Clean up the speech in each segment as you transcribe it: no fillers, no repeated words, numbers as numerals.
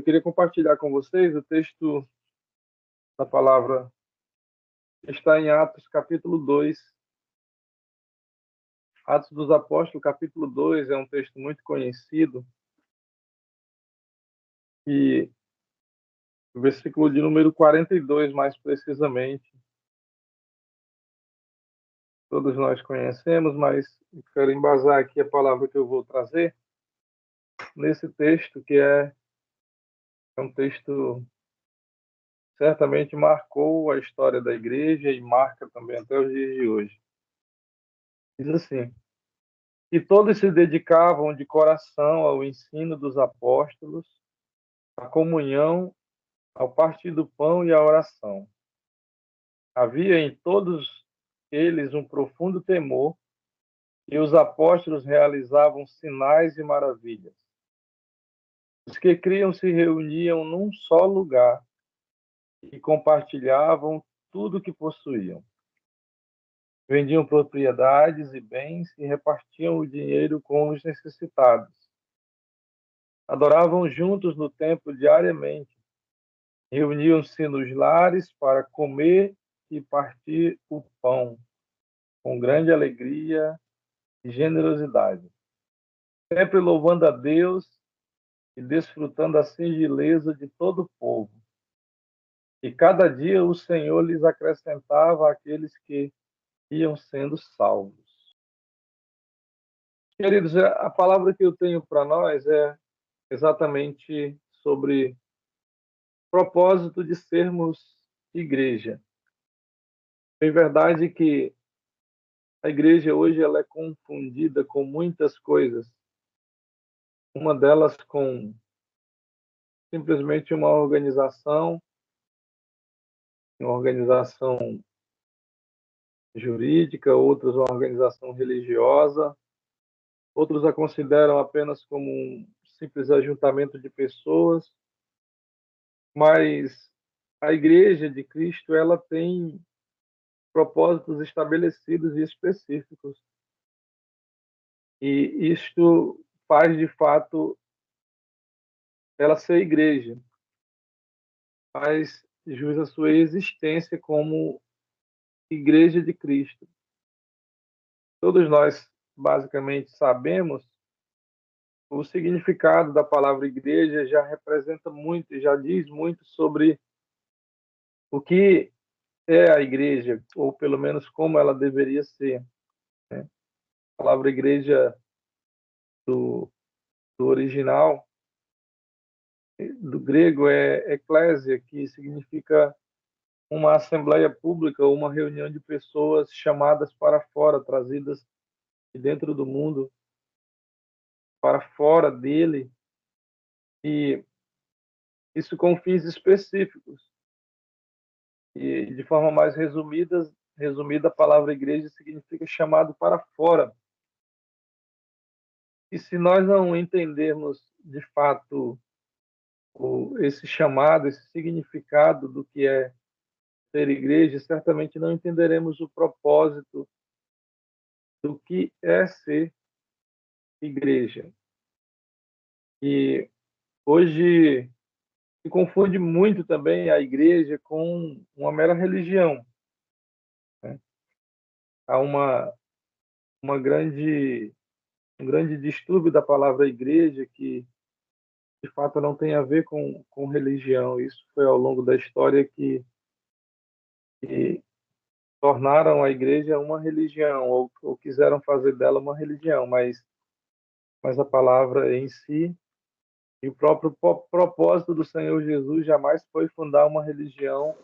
queria compartilhar com vocês o texto da palavra que está em Atos, capítulo 2. Atos dos Apóstolos, capítulo 2, é um texto muito conhecido, e o versículo de número 42, mais precisamente, todos nós conhecemos, mas eu quero embasar aqui a palavra que eu vou trazer nesse texto, que é um texto que certamente marcou a história da igreja e marca também até os dias de hoje. Diz assim: e todos se dedicavam de coração ao ensino dos apóstolos, à comunhão, ao partir do pão e à oração. Havia em todos eles um profundo temor, e os apóstolos realizavam sinais e maravilhas. Os que criam se reuniam num só lugar e compartilhavam tudo o que possuíam. Vendiam propriedades e bens e repartiam o dinheiro com os necessitados. Adoravam juntos no templo diariamente. Reuniam-se nos lares para comer e partir o pão, com grande alegria e generosidade, sempre louvando a Deus e desfrutando a singeleza de todo o povo. E cada dia o Senhor lhes acrescentava aqueles que iam sendo salvos. Queridos, a palavra que eu tenho para nós é exatamente sobre o propósito de sermos igreja. É verdade que a igreja hoje ela é confundida com muitas coisas. Uma delas com simplesmente uma organização jurídica, outras uma organização religiosa, outros a consideram apenas como um simples ajuntamento de pessoas, mas a igreja de Cristo ela tem propósitos estabelecidos e específicos. E isto faz de fato ela ser igreja, faz jus à sua existência como igreja de Cristo. Todos nós basicamente sabemos o significado da palavra igreja, já representa muito, já diz muito sobre o que é a igreja, ou pelo menos como ela deveria ser, né? A palavra igreja do original, do grego, é eclésia, que significa uma assembleia pública, uma reunião de pessoas chamadas para fora, trazidas de dentro do mundo para fora dele, e isso com fins específicos. E de forma mais resumida, a palavra igreja significa chamado para fora. E se nós não entendermos de fato esse chamado, esse significado do que é ser igreja, certamente não entenderemos o propósito do que é ser igreja. E hoje se confunde muito também a igreja com uma mera religião, né? Há uma um grande distúrbio da palavra igreja que de fato não tem a ver com religião. Isso foi ao longo da história que tornaram a igreja uma religião, ou quiseram fazer dela uma religião, mas a palavra em si e o próprio propósito do Senhor Jesus jamais foi fundar uma religião.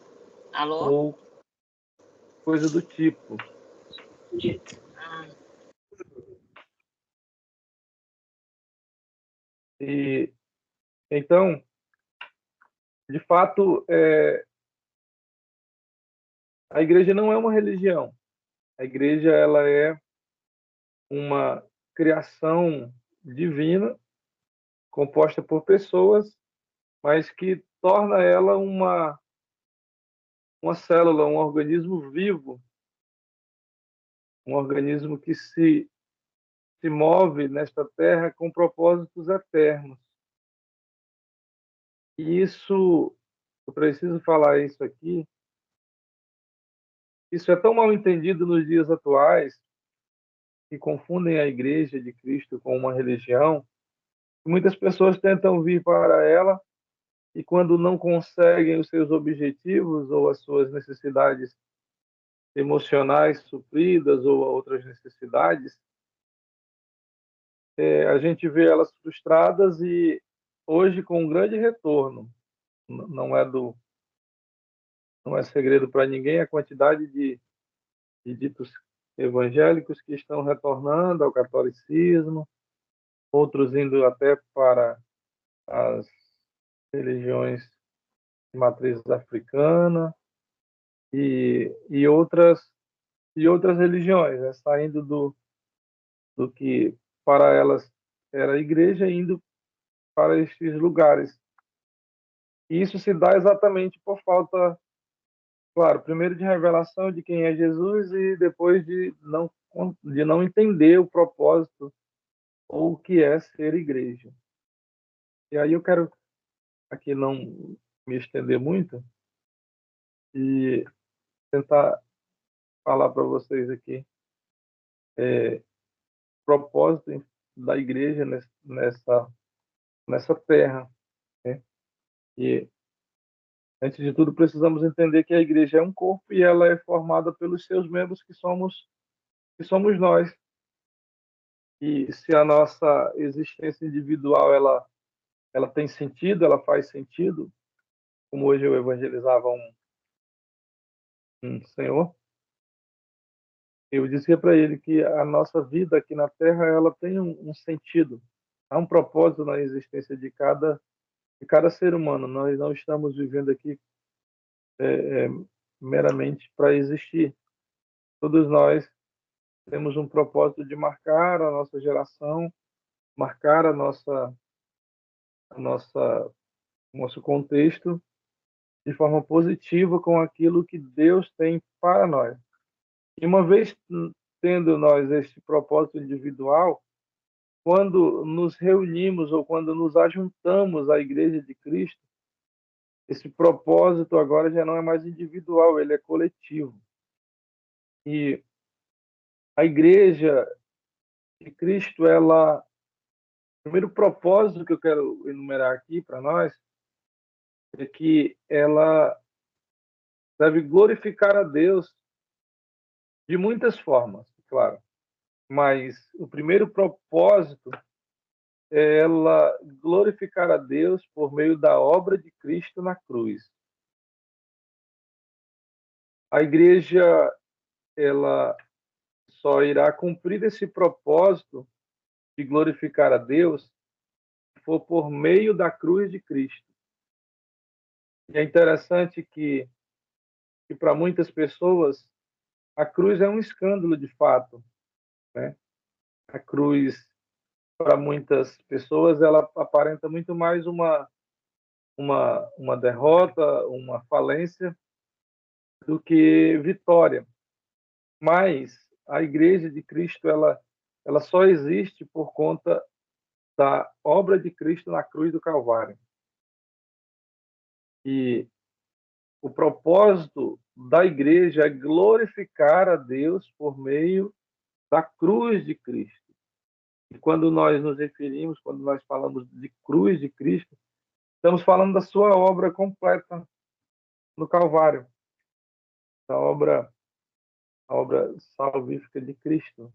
Alô? Ou coisa do tipo. E então, de fato, a igreja não é uma religião. A igreja ela é uma criação divina composta por pessoas, mas que torna ela uma célula, um organismo vivo, um organismo que se move nesta terra com propósitos eternos. E isso, eu preciso falar isso aqui, isso é tão mal entendido nos dias atuais, que confundem a Igreja de Cristo com uma religião, que muitas pessoas tentam vir para ela e quando não conseguem os seus objetivos ou as suas necessidades emocionais supridas ou outras necessidades, a gente vê elas frustradas e hoje com um grande retorno. Não é não é segredo para ninguém a quantidade de ditos evangélicos que estão retornando ao catolicismo, outros indo até para as religiões de matriz africana e e outras religiões, né? Saindo do que para elas era a igreja, indo para estes lugares. E isso se dá exatamente por falta, claro, primeiro de revelação de quem é Jesus e depois de não entender o propósito ou o que é ser igreja. E aí eu quero aqui não me estender muito e tentar falar para vocês aqui o propósito da igreja nessa terra, né? E antes de tudo precisamos entender que a igreja é um corpo e ela é formada pelos seus membros que somos nós. E se a nossa existência individual ela tem sentido, ela faz sentido, como hoje eu evangelizava um senhor, eu dizia para ele que a nossa vida aqui na Terra ela tem um sentido, há um propósito na existência de cada ser humano. Nós não estamos vivendo aqui é, é, meramente para existir. Todos nós temos um propósito de marcar a nossa geração, marcar a nossa, o nosso contexto de forma positiva com aquilo que Deus tem para nós. E uma vez tendo nós este propósito individual, quando nos reunimos ou quando nos ajuntamos à Igreja de Cristo, esse propósito agora já não é mais individual, ele é coletivo. E a Igreja de Cristo, ela, o primeiro propósito que eu quero enumerar aqui para nós é que ela deve glorificar a Deus de muitas formas, claro. Mas o primeiro propósito é ela glorificar a Deus por meio da obra de Cristo na cruz. A igreja, ela só irá cumprir esse propósito de glorificar a Deus se for por meio da cruz de Cristo. E é interessante que para muitas pessoas a cruz é um escândalo de fato, né? A cruz para muitas pessoas ela aparenta muito mais uma derrota, uma falência do que vitória. Mas a Igreja de Cristo ela só existe por conta da obra de Cristo na cruz do Calvário. E o propósito da igreja é glorificar a Deus por meio da cruz de Cristo. E quando nós nos referimos, quando nós falamos de cruz de Cristo, estamos falando da sua obra completa no Calvário, da a obra salvífica de Cristo,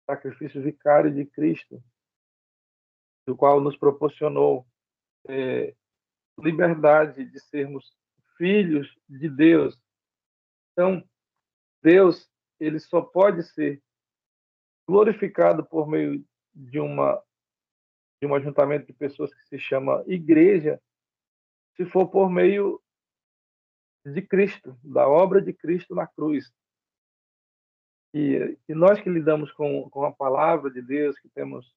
sacrifício vicário de Cristo, do qual nos proporcionou liberdade de sermos filhos de Deus. Então, Deus, ele só pode ser glorificado por meio de de um ajuntamento de pessoas que se chama igreja, se for por meio de Cristo, da obra de Cristo na cruz. E nós que lidamos com a palavra de Deus, que temos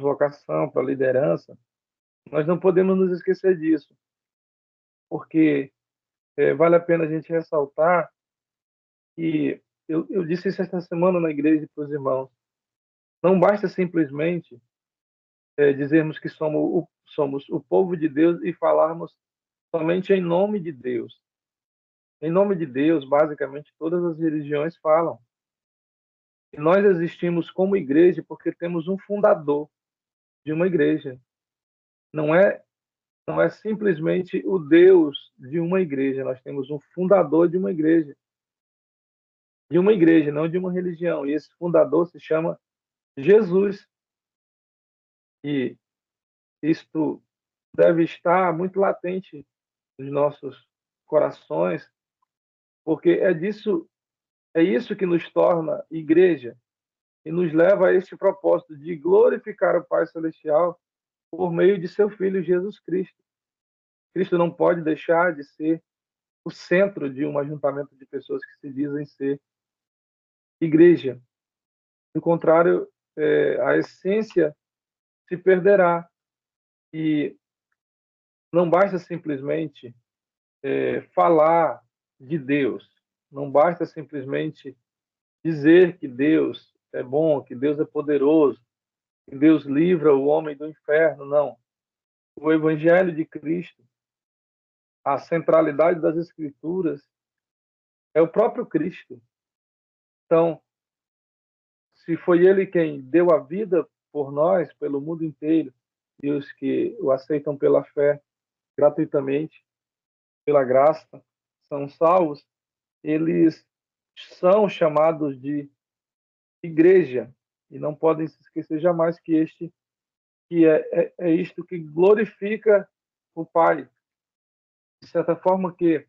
vocação para liderança, nós não podemos nos esquecer disso, porque vale a pena a gente ressaltar que eu disse isso esta semana na igreja para os irmãos. Não basta simplesmente dizermos que somos o povo de Deus e falarmos somente em nome de Deus. Em nome de Deus, basicamente, todas as religiões falam. E nós existimos como igreja porque temos um fundador de uma igreja. Não é, não é simplesmente o Deus de uma igreja. Nós temos um fundador de uma igreja. De uma igreja, não de uma religião. E esse fundador se chama Jesus. E isto deve estar muito latente nos nossos corações, porque é isso que nos torna igreja e nos leva a este propósito de glorificar o Pai Celestial por meio de seu Filho Jesus Cristo. Cristo não pode deixar de ser o centro de um ajuntamento de pessoas que se dizem ser igreja. Do contrário, a essência se perderá. E não basta simplesmente falar de Deus, não basta simplesmente dizer que Deus é bom, que Deus é poderoso, que Deus livra o homem do inferno, não. O Evangelho de Cristo, a centralidade das Escrituras, é o próprio Cristo. Então, se foi Ele quem deu a vida por nós, pelo mundo inteiro, e os que o aceitam pela fé gratuitamente, pela graça, são salvos, eles são chamados de igreja e não podem se esquecer jamais que este que é isto que glorifica o Pai. De certa forma que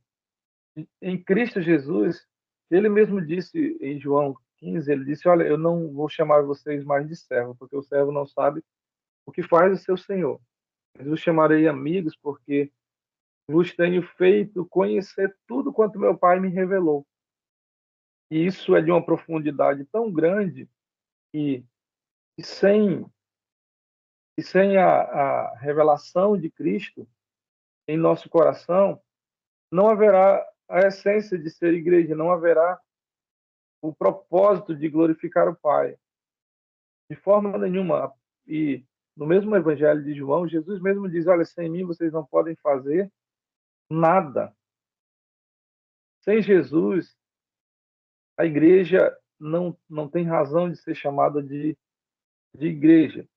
em Cristo Jesus, ele mesmo disse em João 15, ele disse, olha, eu não vou chamar vocês mais de servo, porque o servo não sabe o que faz o seu Senhor. Mas eu chamarei amigos, porque vos tenho feito conhecer tudo quanto meu Pai me revelou. E isso é de uma profundidade tão grande que, que sem, que sem a revelação de Cristo em nosso coração, não haverá a essência de ser igreja, não haverá o propósito de glorificar o Pai. De forma nenhuma. E no mesmo Evangelho de João, Jesus mesmo diz: olha, sem mim vocês não podem fazer nada. Sem Jesus, a igreja não tem razão de ser chamada de igreja.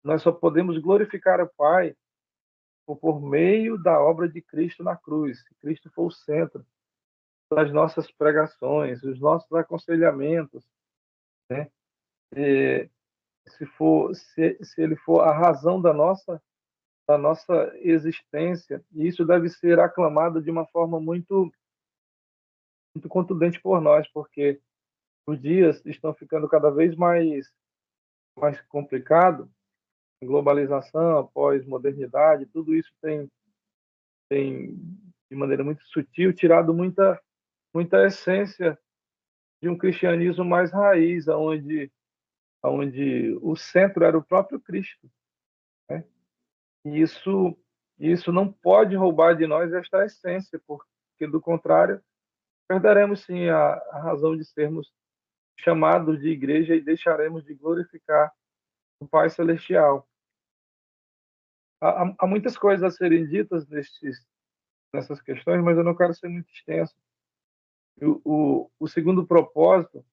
Nós só podemos glorificar o Pai por meio da obra de Cristo na cruz. Cristo foi o centro das nossas pregações, os nossos aconselhamentos, né? E, se ele for a razão da nossa existência, e isso deve ser aclamado de uma forma muito contundente por nós, porque os dias estão ficando cada vez mais complicados, globalização, pós-modernidade, tudo isso tem de maneira muito sutil tirado muita essência de um cristianismo mais raiz, onde o centro era o próprio Cristo, né? E isso não pode roubar de nós esta essência, porque do contrário perderemos sim a razão de sermos chamados de igreja e deixaremos de glorificar o Pai Celestial. Há muitas coisas a serem ditas nessas questões, mas eu não quero ser muito extenso. O segundo propósito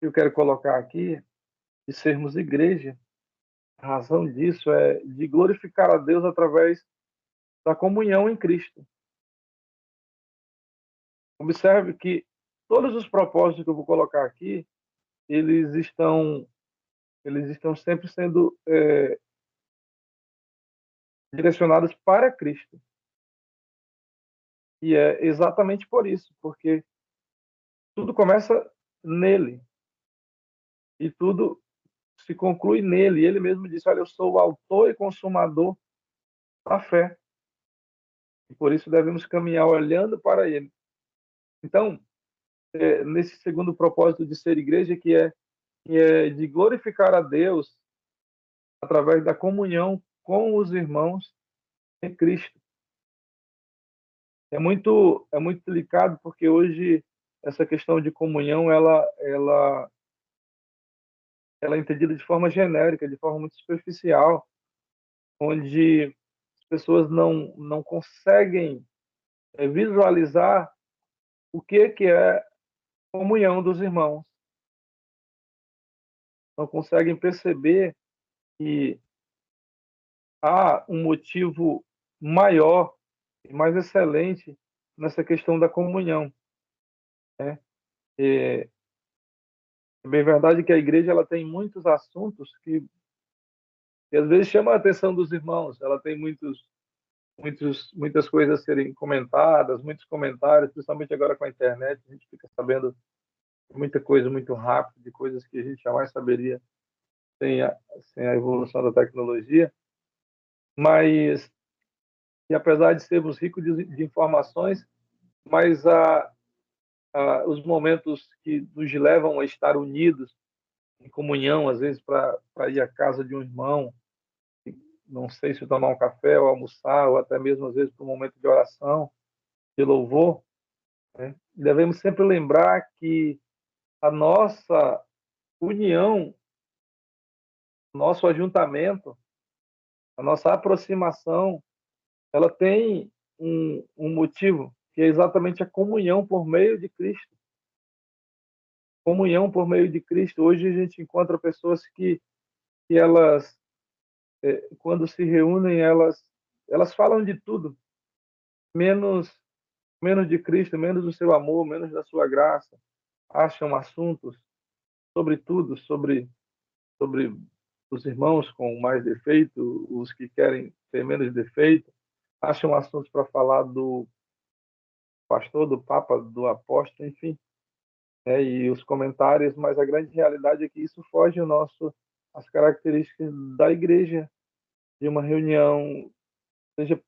que eu quero colocar aqui, de sermos igreja, a razão disso é de glorificar a Deus através da comunhão em Cristo. Observe que todos os propósitos que eu vou colocar aqui, eles estão, eles estão sempre sendo direcionados para Cristo. E é exatamente por isso, porque tudo começa nele e tudo se conclui nele. E ele mesmo disse: olha, eu sou o autor e consumador da fé. E por isso devemos caminhar olhando para ele. Então, nesse segundo propósito de ser igreja, que é de glorificar a Deus através da comunhão com os irmãos em Cristo. É muito delicado porque hoje essa questão de comunhão ela é entendida de forma genérica, de forma muito superficial. onde as pessoas não conseguem visualizar o que é comunhão dos irmãos, não conseguem perceber que há um motivo maior e mais excelente nessa questão da comunhão, né? É, é bem verdade que a igreja ela tem muitos assuntos que às vezes chamam a atenção dos irmãos. Ela tem muitas coisas a serem comentadas, muitos comentários, principalmente agora com a internet, a gente fica sabendo muita coisa muito rápido, de coisas que a gente jamais saberia sem a evolução da tecnologia. Mas, e apesar de sermos ricos de informações, mas os momentos que nos levam a estar unidos em comunhão, às vezes para ir à casa de um irmão, não sei se tomar um café ou almoçar, ou até mesmo às vezes para um momento de oração, de louvor, né? Devemos sempre lembrar que a nossa união, nosso ajuntamento, a nossa aproximação, ela tem um motivo, que é exatamente a comunhão por meio de Cristo. Comunhão por meio de Cristo. Hoje a gente encontra pessoas que elas, quando se reúnem, elas falam de tudo, menos, menos de Cristo, menos do seu amor, menos da sua graça. Acham assuntos sobre tudo, sobre os irmãos com mais defeito, os que querem ter menos defeito, acham assuntos para falar do pastor, do papa, do apóstolo, enfim, e os comentários, mas a grande realidade é que isso foge as características da igreja, de uma reunião, seja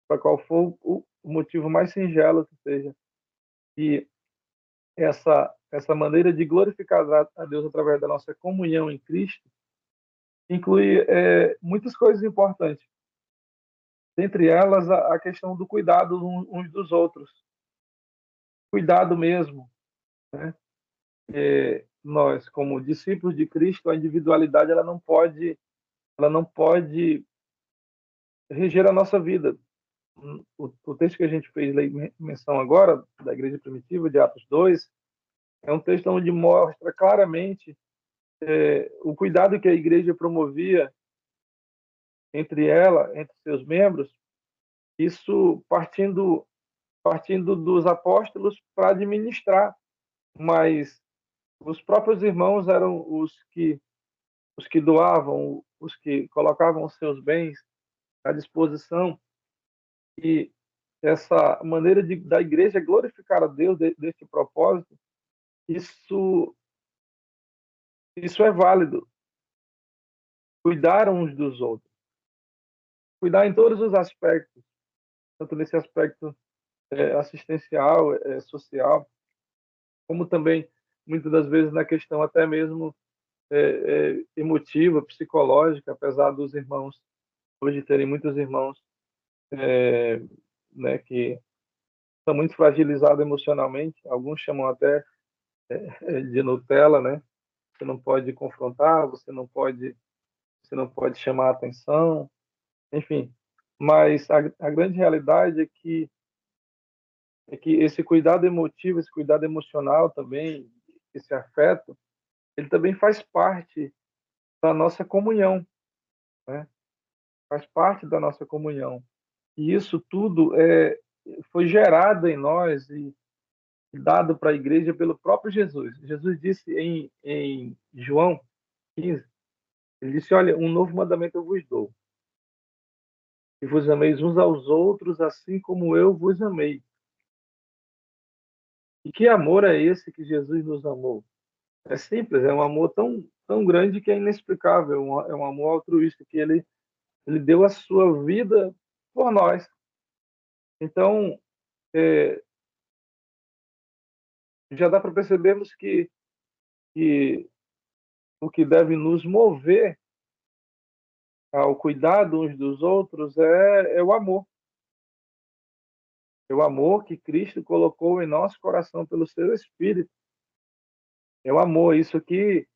para qual for o motivo mais singelo que seja, e essa maneira de glorificar a Deus através da nossa comunhão em Cristo inclui muitas coisas importantes. Dentre elas, a questão do cuidado uns dos outros. Cuidado mesmo, né? Nós, como discípulos de Cristo, a individualidade ela não pode reger a nossa vida. O texto que a gente fez menção agora, da Igreja Primitiva, de Atos 2, é um texto onde mostra claramente o cuidado que a igreja promovia entre seus membros, isso partindo dos apóstolos para administrar, mas os próprios irmãos eram os que doavam, os que colocavam os seus bens à disposição, e essa maneira da igreja glorificar a Deus deste propósito, isso isso é válido. Cuidar uns dos outros, cuidar em todos os aspectos, tanto nesse aspecto assistencial, social, como também muitas das vezes na questão até mesmo emotiva, psicológica, apesar dos irmãos hoje terem muitos irmãos né, que são muito fragilizados emocionalmente, alguns chamam até de Nutella, né? Você não pode confrontar, você não pode chamar a atenção, enfim. Mas a grande realidade é que esse cuidado emotivo, esse cuidado emocional também, esse afeto, ele também faz parte da nossa comunhão, né? Faz parte da nossa comunhão. E isso tudo foi gerado em nós e dado para a igreja pelo próprio Jesus. Jesus disse em João 15, ele disse, olha, um novo mandamento eu vos dou, que vos ameis uns aos outros, assim como eu vos amei. E que amor é esse que Jesus nos amou? É simples, é um amor tão grande que é inexplicável, é um amor altruísta, que ele deu a sua vida por nós. Então, é, já dá para percebermos que o que deve nos mover ao cuidado uns dos outros é o amor. É o amor que Cristo colocou em nosso coração pelo seu Espírito. É o amor. Isso aqui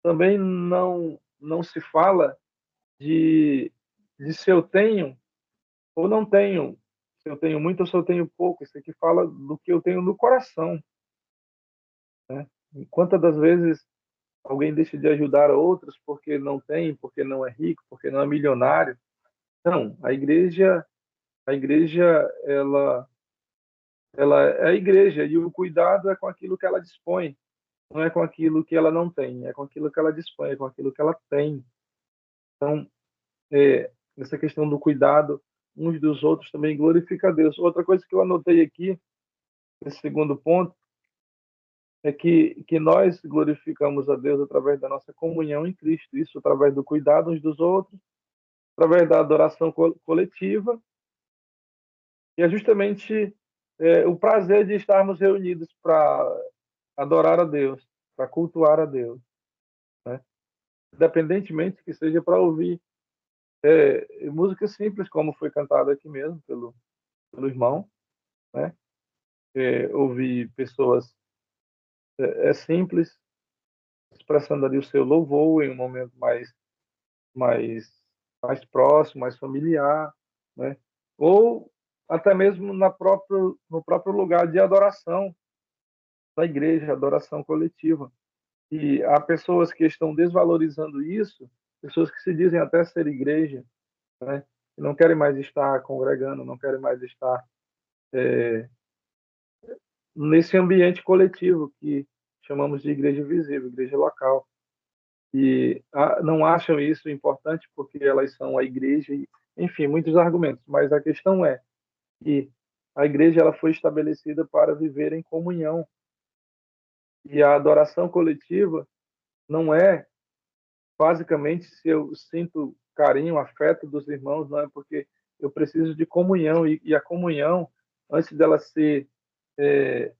também não se fala de de se eu tenho ou não tenho, se eu tenho muito ou se eu tenho pouco. Isso aqui fala do que eu tenho no coração, né? E quantas das vezes alguém deixa de ajudar a outros porque não tem, porque não é rico, porque não é milionário? Não, a igreja, ela é a igreja e o cuidado é com aquilo que ela dispõe, não é com aquilo que ela não tem, é com aquilo que ela dispõe, é com aquilo que ela tem. Então, essa questão do cuidado uns dos outros também glorifica a Deus. Outra coisa que eu anotei aqui, esse segundo ponto, é que nós glorificamos a Deus através da nossa comunhão em Cristo, isso através do cuidado uns dos outros, através da adoração coletiva, e é justamente o prazer de estarmos reunidos para adorar a Deus, para cultuar a Deus, né? Independentemente que seja para ouvir música simples, como foi cantado aqui mesmo pelo irmão, né? Ouvir pessoas simples expressando ali o seu louvor em um momento mais, mais próximo, mais familiar, né? Ou até mesmo no próprio lugar de adoração da igreja, adoração coletiva. E há pessoas que estão desvalorizando isso, pessoas que se dizem até ser igreja, né? Que não querem mais estar congregando, não querem mais estar nesse ambiente coletivo que chamamos de igreja visível, igreja local. E não acham isso importante porque elas são a igreja, e, enfim, muitos argumentos. Mas a questão é que a igreja ela foi estabelecida para viver em comunhão. E a adoração coletiva não é, basicamente, se eu sinto carinho, afeto dos irmãos, não é porque eu preciso de comunhão. E a comunhão, antes dela ser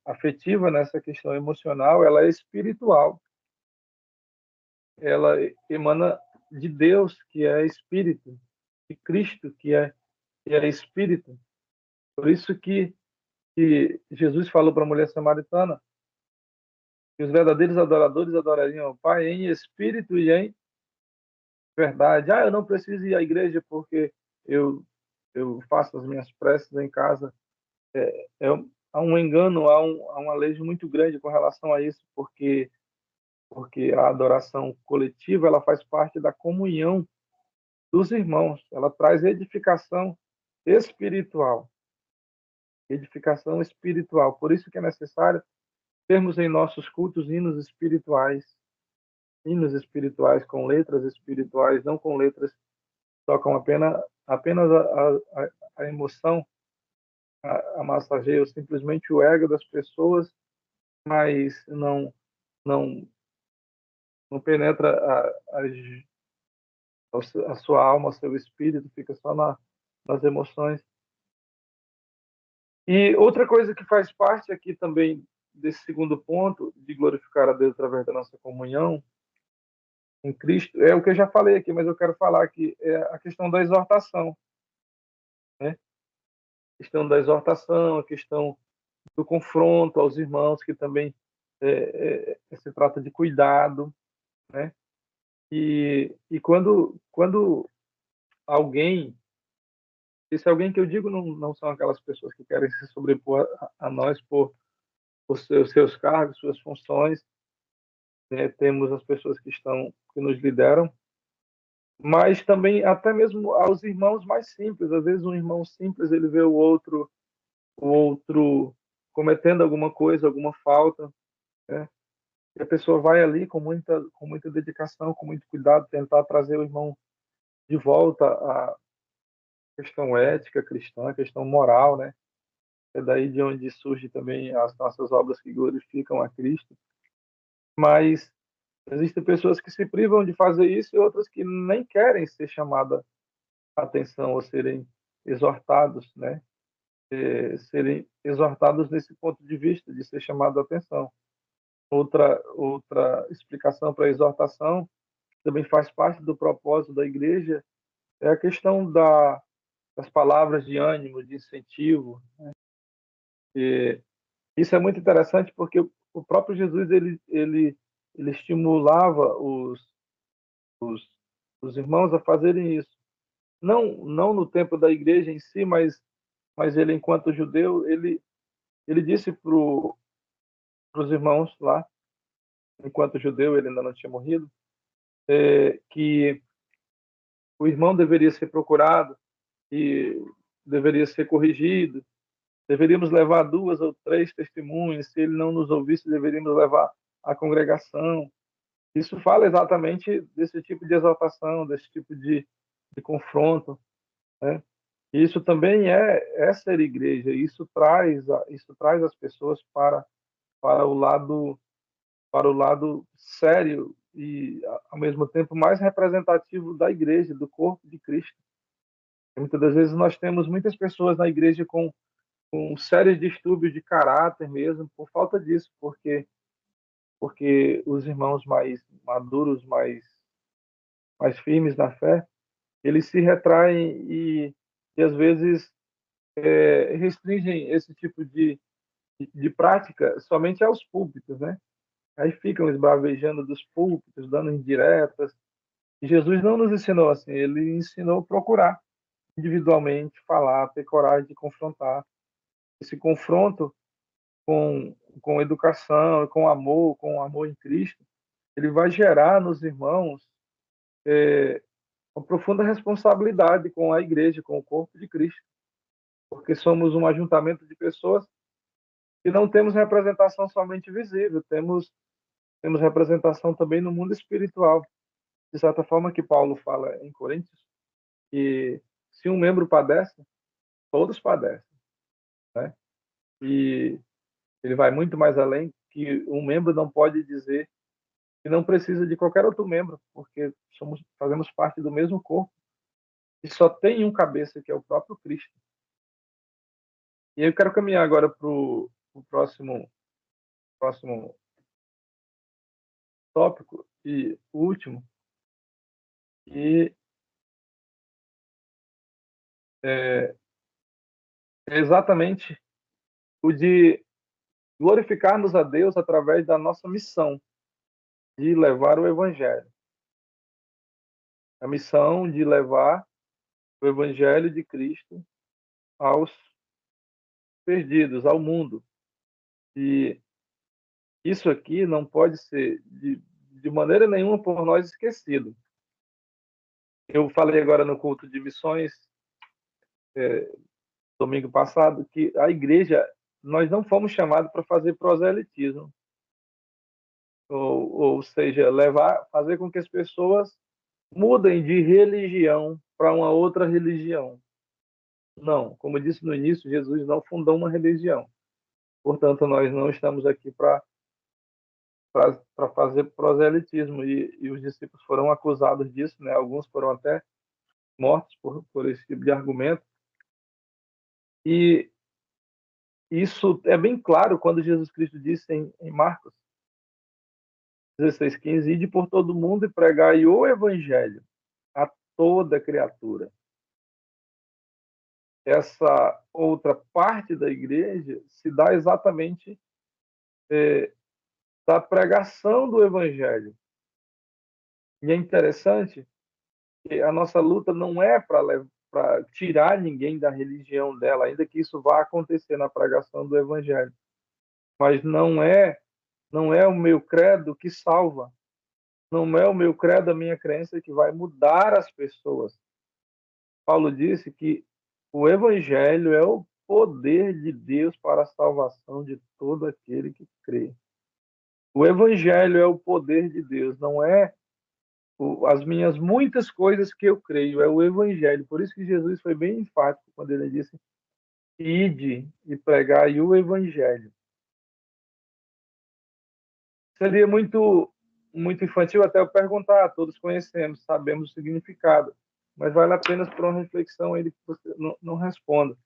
afetiva nessa questão emocional, ela é espiritual. Ela emana de Deus, que é espírito, de Cristo, que é espírito. Por isso que Jesus falou para a mulher samaritana que os verdadeiros adoradores adorariam ao Pai em espírito e em verdade. Eu não preciso ir à igreja porque eu, eu faço as minhas preces em casa. É, há um engano, há um alejo muito grande com relação a isso, porque a adoração coletiva ela faz parte da comunhão dos irmãos. Ela traz edificação espiritual. Edificação espiritual. Por isso que é necessário termos em nossos cultos hinos espirituais com letras espirituais, não com letras que tocam apenas a emoção, a massageia simplesmente o ego das pessoas, mas não, não penetra a sua alma, o seu espírito, fica só nas emoções. E outra coisa que faz parte aqui também desse segundo ponto, de glorificar a Deus através da nossa comunhão em Cristo, é o que eu já falei aqui, mas eu quero falar aqui, é a questão da exortação, né? A questão da exortação, a questão do confronto aos irmãos, que também se trata de cuidado, né? E quando alguém, esse alguém que eu digo não são aquelas pessoas que querem se sobrepor a nós por seus cargos, suas funções, né? Temos as pessoas que nos lideram, mas também até mesmo aos irmãos mais simples. Às vezes um irmão simples ele vê o outro cometendo alguma coisa, alguma falta, né? E a pessoa vai ali com muita dedicação, com muito cuidado, tentar trazer o irmão de volta à questão ética cristã, à questão moral, né? É daí de onde surge também as nossas obras que glorificam a Cristo. Mas existem pessoas que se privam de fazer isso e outras que nem querem ser chamadas a atenção ou serem exortados, né? Serem exortados nesse ponto de vista de ser chamado a atenção. Outra explicação para a exortação também faz parte do propósito da igreja é a questão das palavras de ânimo, de incentivo. E isso é muito interessante porque o próprio Jesus ele estimulava os, os irmãos a fazerem isso. não no tempo da igreja em si, mas ele, enquanto judeu, ele disse para os irmãos lá, enquanto judeu, ele ainda não tinha morrido, que o irmão deveria ser procurado e deveria ser corrigido. Deveríamos levar 2 ou 3 testemunhas. Se ele não nos ouvisse, deveríamos levar a congregação. Isso fala exatamente desse tipo de exaltação, desse tipo de confronto, né? E isso também é ser igreja. Isso traz as pessoas para o lado sério e ao mesmo tempo mais representativo da igreja, do corpo de Cristo. E muitas das vezes nós temos muitas pessoas na igreja com sérios distúrbios de caráter mesmo por falta disso, porque os irmãos mais maduros, mais firmes na fé, eles se retraem e às vezes restringem esse tipo de prática somente aos púlpitos, né? Aí ficam esbravejando dos púlpitos, dando indiretas. E Jesus não nos ensinou assim, ele ensinou a procurar individualmente, falar, ter coragem de confrontar. Esse confronto com educação, com amor em Cristo, ele vai gerar nos irmãos uma profunda responsabilidade com a igreja, com o corpo de Cristo, porque somos um ajuntamento de pessoas que não temos representação somente visível, temos representação também no mundo espiritual. De certa forma que Paulo fala em Coríntios, que se um membro padece, todos padecem, né? E ele vai muito mais além, que um membro não pode dizer que não precisa de qualquer outro membro, porque fazemos parte do mesmo corpo e só tem um cabeça, que é o próprio Cristo. E aí eu quero caminhar agora para o próximo tópico e último, e é, é exatamente o de glorificarmos a Deus através da nossa missão de levar o Evangelho. A missão de levar o Evangelho de Cristo aos perdidos, ao mundo. E isso aqui não pode ser, de maneira nenhuma, por nós esquecido. Eu falei agora no culto de missões, domingo passado, que a igreja, nós não fomos chamados para fazer proselitismo, ou seja, fazer com que as pessoas mudem de religião para uma outra religião. Não, como eu disse no início, Jesus não fundou uma religião. Portanto, nós não estamos aqui para fazer proselitismo, e os discípulos foram acusados disso, né? Alguns foram até mortos por esse tipo de argumento. E isso é bem claro quando Jesus Cristo disse em Marcos 16:15: ide por todo mundo e pregai o evangelho a toda criatura. Essa outra parte da igreja se dá exatamente da pregação do evangelho. E é interessante que a nossa luta não é para tirar ninguém da religião dela, ainda que isso vá acontecer na pregação do evangelho. Mas não é o meu credo que salva. Não é o meu credo, a minha crença que vai mudar as pessoas. Paulo disse que o evangelho é o poder de Deus para a salvação de todo aquele que crê. O evangelho é o poder de Deus, não é as minhas muitas coisas que eu creio, é o evangelho. Por isso que Jesus foi bem enfático quando ele disse: ide e pregai o evangelho. Seria muito infantil até eu perguntar, todos conhecemos, sabemos o significado, mas vale apenas para uma reflexão ele que você não responda.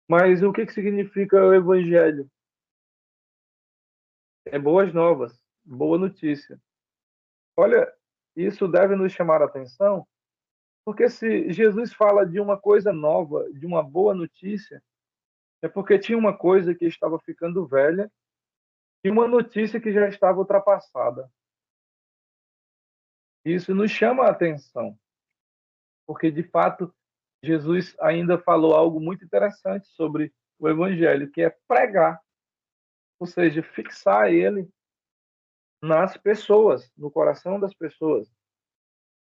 Mas o que significa o evangelho? É boas novas, boa notícia. Olha, isso deve nos chamar a atenção, porque se Jesus fala de uma coisa nova, de uma boa notícia, é porque tinha uma coisa que estava ficando velha e uma notícia que já estava ultrapassada. Isso nos chama a atenção. porque de fato Jesus ainda falou algo muito interessante sobre o evangelho, que é pregar, ou seja, fixar ele nas pessoas, no coração das pessoas.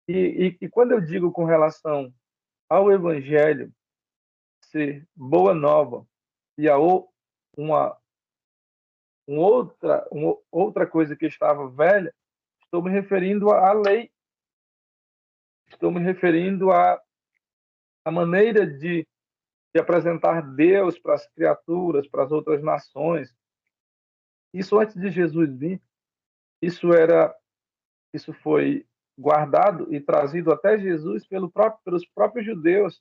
E quando eu digo com relação ao evangelho ser boa nova e uma, outra coisa que estava velha, estou me referindo à lei, estou me referindo à maneira de apresentar Deus para as criaturas, para as outras nações. Isso antes de Jesus vir, isso era, isso foi guardado e trazido até Jesus pelos próprios judeus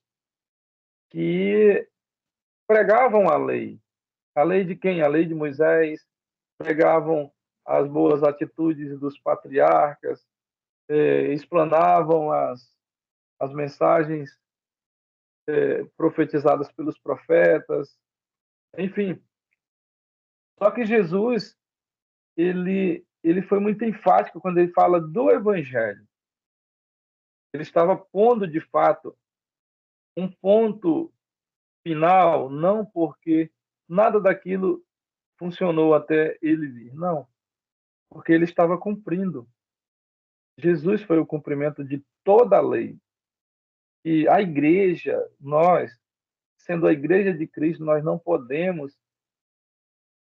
que pregavam a lei. A lei de quem? A lei de Moisés, pregavam as boas atitudes dos patriarcas, explanavam as mensagens profetizadas pelos profetas, enfim. Só que Jesus, ele foi muito enfático quando ele fala do evangelho. Ele estava pondo, de fato, um ponto final, não porque nada daquilo funcionou até ele vir, não, porque ele estava cumprindo. Jesus foi o cumprimento de toda a lei. E a igreja, nós, sendo a igreja de Cristo, nós não podemos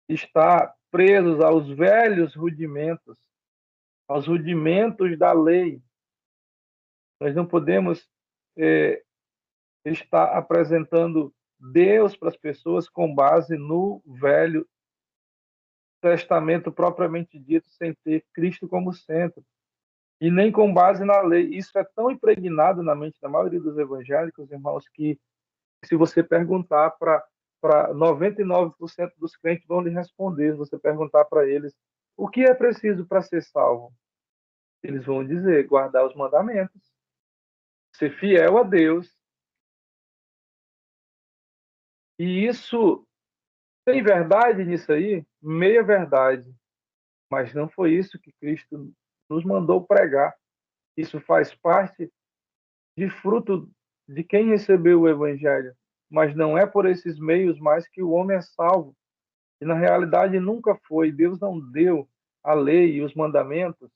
estar presos aos velhos rudimentos, aos rudimentos da lei. Nós não podemos é, estar apresentando Deus para as pessoas com base no Velho Testamento propriamente dito, sem ter Cristo como centro. E nem com base na lei. Isso é tão impregnado na mente da maioria dos evangélicos, irmãos, que se você perguntar para 99% dos crentes vão lhe responder, se você perguntar para eles o que é preciso para ser salvo, eles vão dizer guardar os mandamentos, ser fiel a Deus. E isso tem verdade nisso aí? Meia verdade. Mas não foi isso que Cristo nos mandou pregar. Isso faz parte de fruto de quem recebeu o Evangelho. Mas não é por esses meios mais que o homem é salvo. E na realidade nunca foi. Deus não deu a lei e os mandamentos,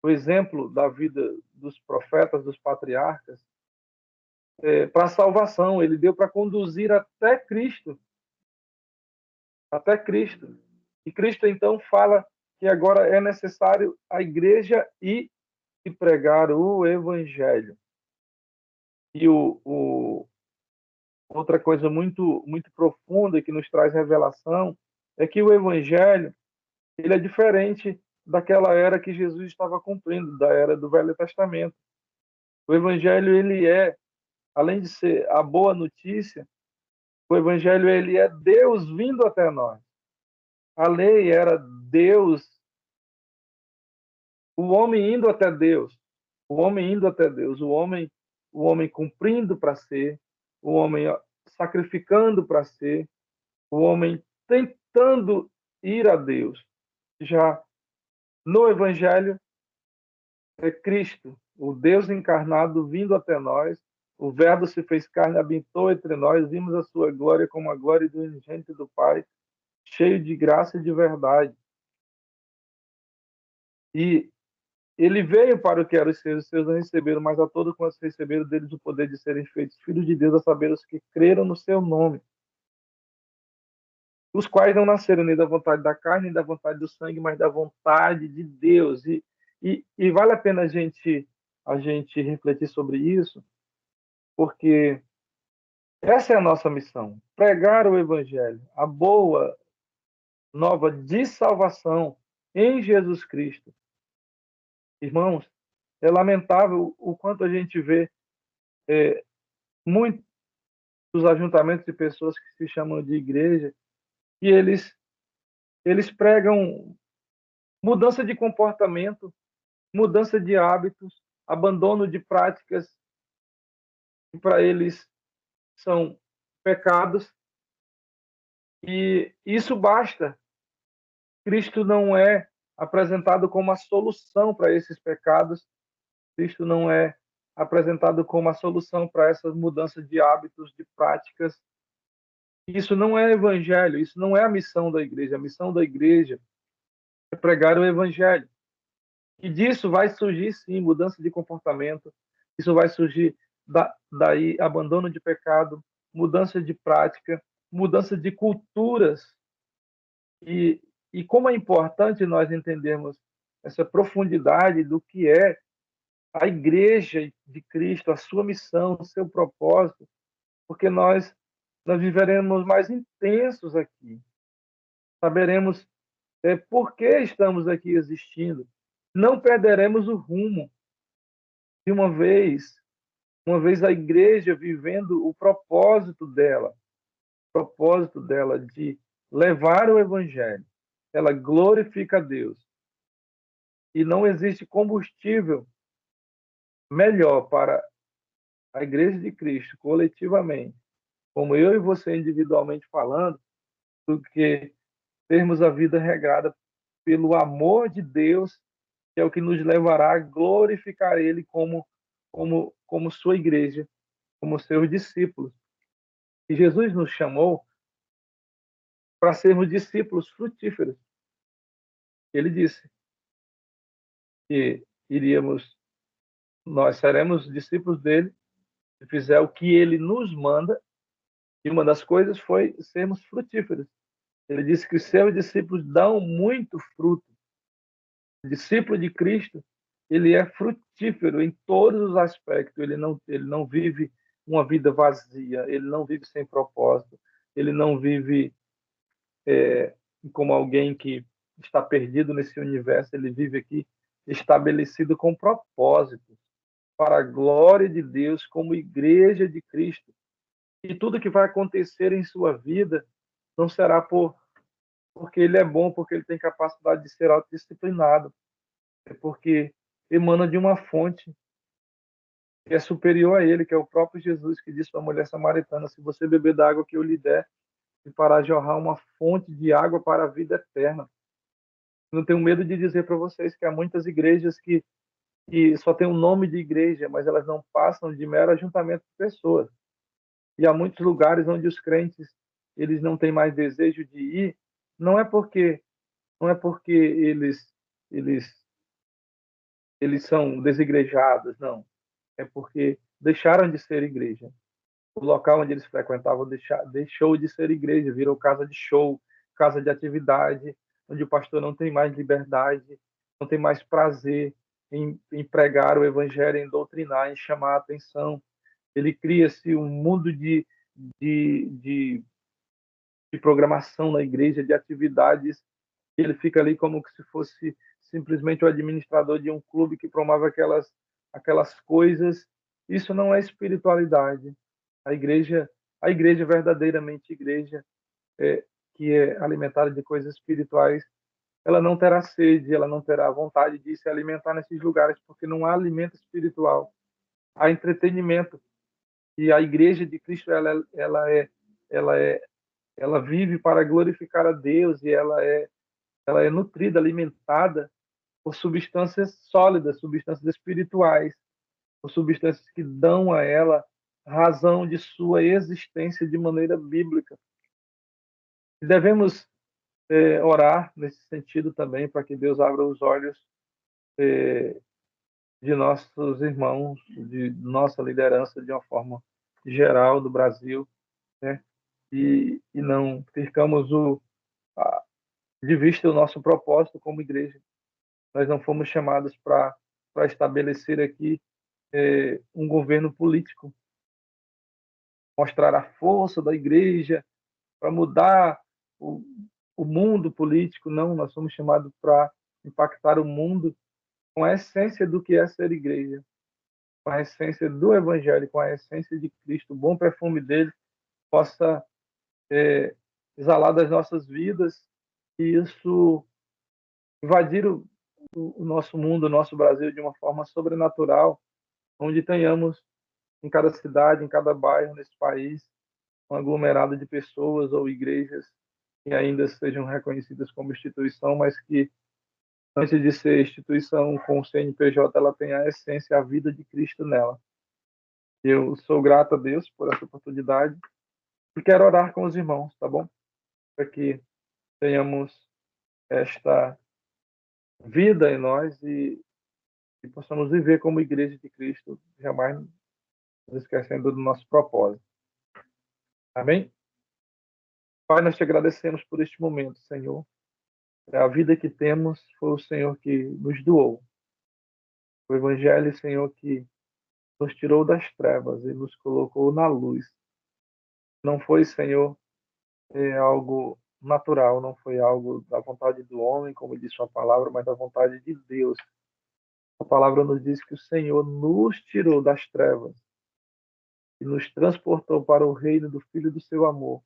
o exemplo da vida dos profetas, dos patriarcas, para a salvação. Ele deu para conduzir até Cristo. Até Cristo. E Cristo então fala que agora é necessário a igreja ir e pregar o evangelho. E outra coisa muito muito profunda que nos traz revelação é que o evangelho ele é diferente daquela era que Jesus estava cumprindo, da era do Velho Testamento. O evangelho ele é, além de ser a boa notícia, o evangelho ele é Deus vindo até nós. A lei era Deus, o homem indo até Deus, o homem indo até Deus, o homem cumprindo para ser, o homem sacrificando para ser, o homem tentando ir a Deus. Já no Evangelho é Cristo, o Deus encarnado vindo até nós, o Verbo se fez carne, habitou entre nós, vimos a sua glória como a glória do unigênito do Pai, cheio de graça e de verdade. E ele veio para o que eram os seus não receberam, mas a todos quantos receberam deles o poder de serem feitos filhos de Deus, a saber, os que creram no seu nome, os quais não nasceram nem da vontade da carne, nem da vontade do sangue, mas da vontade de Deus. E vale a pena a gente refletir sobre isso, porque essa é a nossa missão, pregar o evangelho, a boa nova de salvação em Jesus Cristo. Irmãos, é lamentável o quanto a gente vê muitos ajuntamentos de pessoas que se chamam de igreja e eles pregam mudança de comportamento, mudança de hábitos, abandono de práticas que para eles são pecados, e isso basta. Cristo não é apresentado como a solução para esses pecados, Cristo não é apresentado como a solução para essas mudanças de hábitos, de práticas. Isso não é evangelho, isso não é a missão da igreja. A missão da igreja é pregar o evangelho. E disso vai surgir, sim, mudança de comportamento, isso vai surgir daí abandono de pecado, mudança de prática, mudança de culturas. E, e como é importante nós entendermos essa profundidade do que é a igreja de Cristo, a sua missão, o seu propósito, porque nós viveremos mais intensos aqui. Saberemos por que estamos aqui existindo. Não perderemos o rumo. De uma vez a igreja vivendo o propósito dela de levar o evangelho, ela glorifica a Deus. E não existe combustível melhor para a igreja de Cristo, coletivamente, como eu e você individualmente falando, do que termos a vida regada pelo amor de Deus, que é o que nos levará a glorificar Ele como sua igreja, como seus discípulos. E Jesus nos chamou para sermos discípulos frutíferos. Ele disse que nós seremos discípulos dele, se fizer o que ele nos manda, e uma das coisas foi sermos frutíferos. Ele disse que os seus discípulos dão muito fruto. O discípulo de Cristo, ele é frutífero em todos os aspectos. Ele não vive uma vida vazia, ele não vive sem propósito, ele não vive como alguém que está perdido nesse universo, ele vive aqui estabelecido com propósitos para a glória de Deus como igreja de Cristo. E tudo que vai acontecer em sua vida não será porque ele é bom, porque ele tem capacidade de ser autodisciplinado, é porque emana de uma fonte que é superior a ele, que é o próprio Jesus, que disse para a mulher samaritana: se você beber da água que eu lhe der, e para jorrar uma fonte de água para a vida eterna. Não tenho medo de dizer para vocês que há muitas igrejas que só tem o nome de igreja, mas elas não passam de mero ajuntamento de pessoas. E há muitos lugares onde os crentes eles não têm mais desejo de ir, não é porque eles eles são desigrejados, não. É porque deixaram de ser igreja. O local onde eles frequentavam deixou de ser igreja, virou casa de show, casa de atividade, onde o pastor não tem mais liberdade, não tem mais prazer em pregar o evangelho, em doutrinar, em chamar a atenção. Ele cria-se um mundo de, de, de programação na igreja, de atividades. Ele fica ali como se fosse simplesmente o administrador de um clube que promove aquelas coisas. Isso não é espiritualidade. A igreja, a igreja verdadeiramente igreja, que é alimentada de coisas espirituais, ela não terá sede, ela não terá vontade de se alimentar nesses lugares, porque não há alimento espiritual, há entretenimento. E a igreja de Cristo, ela é, ela vive para glorificar a Deus e ela é nutrida, alimentada por substâncias sólidas, substâncias espirituais, por substâncias que dão a ela razão de sua existência de maneira bíblica. E devemos orar nesse sentido também, para que Deus abra os olhos de nossos irmãos, de nossa liderança de uma forma geral do Brasil, né? E não percamos de vista o nosso propósito como igreja. Nós não fomos chamados para estabelecer aqui um governo político, mostrar a força da igreja para mudar o mundo político. Não, nós somos chamados para impactar o mundo com a essência do que é ser igreja, com a essência do evangelho, com a essência de Cristo, o bom perfume dele possa exalar das nossas vidas e isso invadir o nosso mundo, o nosso Brasil de uma forma sobrenatural, onde tenhamos em cada cidade, em cada bairro nesse país, um aglomerado de pessoas ou igrejas que ainda sejam reconhecidas como instituição, mas que, antes de ser instituição com o CNPJ, ela tem a essência, a vida de Cristo nela. Eu sou grato a Deus por essa oportunidade e quero orar com os irmãos, tá bom? Para que tenhamos esta vida em nós e possamos viver como igreja de Cristo, jamais nos esquecendo do nosso propósito. Amém? Pai, nós te agradecemos por este momento, Senhor. A vida que temos foi o Senhor que nos doou. O Evangelho, Senhor, que nos tirou das trevas e nos colocou na luz. Não foi, Senhor, algo natural, não foi algo da vontade do homem, como diz sua palavra, mas da vontade de Deus. A palavra nos diz que o Senhor nos tirou das trevas e nos transportou para o reino do Filho do seu amor.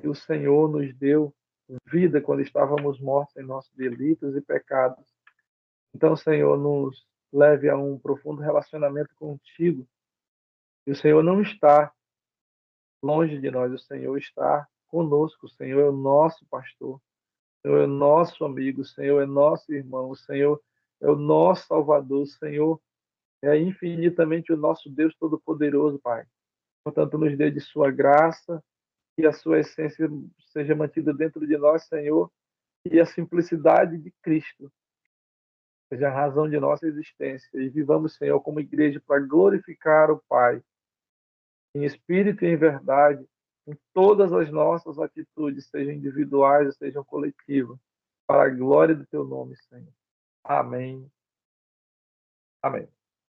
E o Senhor nos deu vida quando estávamos mortos em nossos delitos e pecados. Então, Senhor, nos leve a um profundo relacionamento contigo. E o Senhor não está longe de nós, o Senhor está conosco, o Senhor é o nosso pastor, o Senhor é o nosso amigo, o Senhor é nosso irmão, o Senhor é o nosso Salvador, o Senhor é infinitamente o nosso Deus Todo-Poderoso, Pai. Portanto, nos dê de sua graça, que a sua essência seja mantida dentro de nós, Senhor, e a simplicidade de Cristo seja a razão de nossa existência. E vivamos, Senhor, como igreja para glorificar o Pai, em espírito e em verdade, em todas as nossas atitudes, sejam individuais ou sejam coletivas, para a glória do teu nome, Senhor. Amém. Amém.